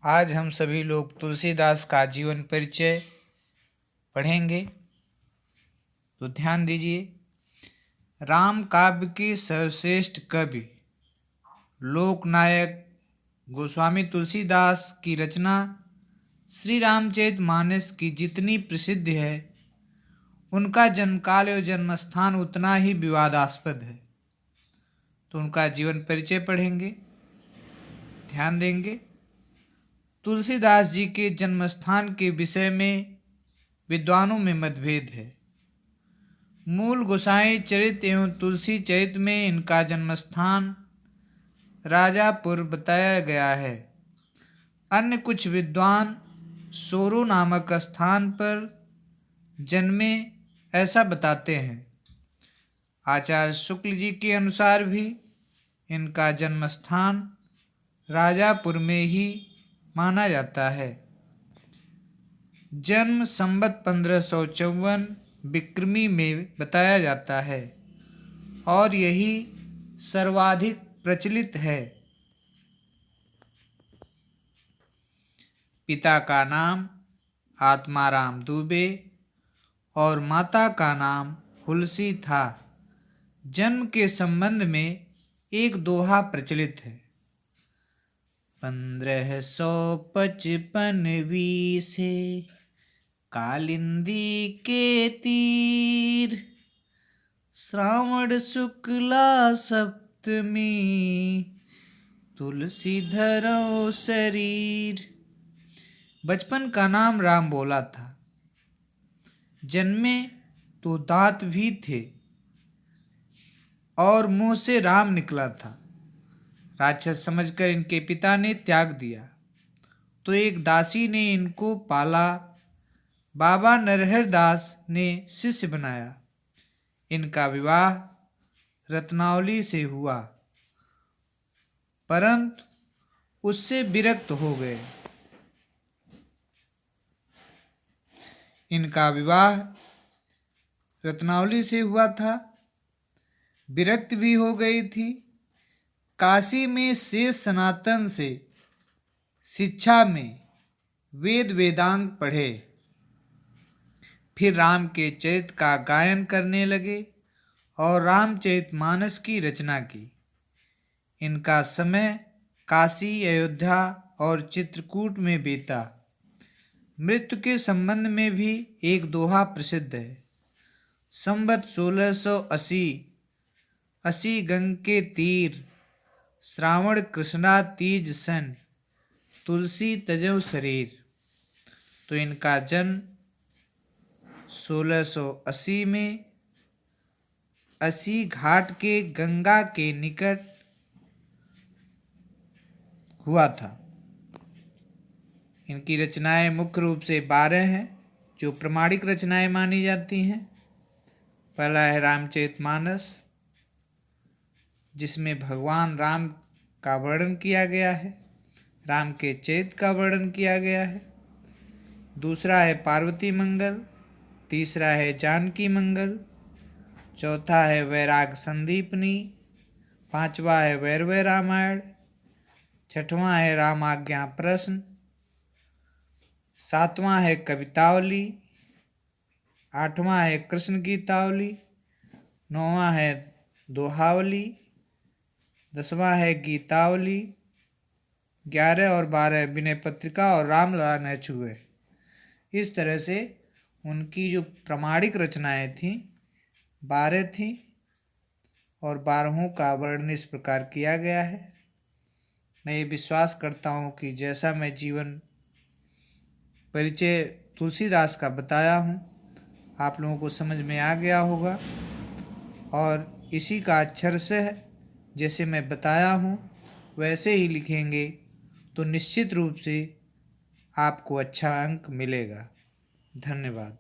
आज हम सभी लोग तुलसीदास का जीवन परिचय पढ़ेंगे, तो ध्यान दीजिए। राम काव्य के सर्वश्रेष्ठ कवि लोकनायक गोस्वामी तुलसीदास की रचना श्री रामचरितमानस की जितनी प्रसिद्ध है, उनका जन्मकाल और जन्मस्थान उतना ही विवादास्पद है। तो उनका जीवन परिचय पढ़ेंगे, ध्यान देंगे। तुलसीदास जी के जन्मस्थान के विषय में विद्वानों में मतभेद है। मूल गोसाई चरित एवं तुलसी चरित में इनका जन्मस्थान राजापुर बताया गया है। अन्य कुछ विद्वान सोरू नामक स्थान पर जन्मे ऐसा बताते हैं। आचार्य शुक्ल जी के अनुसार भी इनका जन्मस्थान राजापुर में ही माना जाता है। जन्म संवत 1554 विक्रमी में बताया जाता है और यही सर्वाधिक प्रचलित है। पिता का नाम आत्माराम दुबे और माता का नाम हुलसी था। जन्म के संबंध में एक दोहा प्रचलित है। 1555 से कालिंदी के तीर, श्रावण शुक्ला सप्तमी, तुलसी धरो शरीर। बचपन का नाम राम बोला था। जन्मे तो दांत भी थे और मुंह से राम निकला था। राक्षस समझकर इनके पिता ने त्याग दिया, तो एक दासी ने इनको पाला। बाबा नरहर दास ने शिष्य बनाया। इनका विवाह रत्नावली से हुआ, परंतु उससे विरक्त हो गए। इनका विवाह रत्नावली से हुआ था, विरक्त भी हो गई थी। काशी में शेष सनातन से शिक्षा में वेद वेदांग पढ़े। फिर राम के चरित का गायन करने लगे और रामचरितमानस की रचना की। इनका समय काशी, अयोध्या और चित्रकूट में बीता। मृत्यु के संबंध में भी एक दोहा प्रसिद्ध है। संवत 1680 गंग के तीर, श्रावण कृष्णा तीज सन, तुलसी तजौ शरीर। तो इनका जन्म 1680 में अस्सी घाट के गंगा के निकट हुआ था। इनकी रचनाएं मुख्य रूप से 12 हैं, जो प्रमाणिक रचनाएं मानी जाती हैं। पहला है रामचरितमानस, जिसमें भगवान राम का वर्णन किया गया है, राम के चरित्र का वर्णन किया गया है। दूसरा है पार्वती मंगल, तीसरा है जानकी मंगल, चौथा है वैराग संदीपनी, पांचवा है वैरवै रामायण, छठवां है रामाज्ञा प्रश्न, सातवां है कवितावली, आठवां है कृष्ण गीतावली, नौवां है दोहावली, 10वां है गीतावली, 11 और 12 विनय पत्रिका और रामलला न छुए। इस तरह से उनकी जो प्रामाणिक रचनाएं थीं 12 थीं और 12हों का वर्णन इस प्रकार किया गया है। मैं ये विश्वास करता हूँ कि जैसा मैं जीवन परिचय तुलसीदास का बताया हूँ, आप लोगों को समझ में आ गया होगा और इसी का अक्षर से जैसे मैं बताया हूँ वैसे ही लिखेंगे तो निश्चित रूप से आपको अच्छा अंक मिलेगा। धन्यवाद।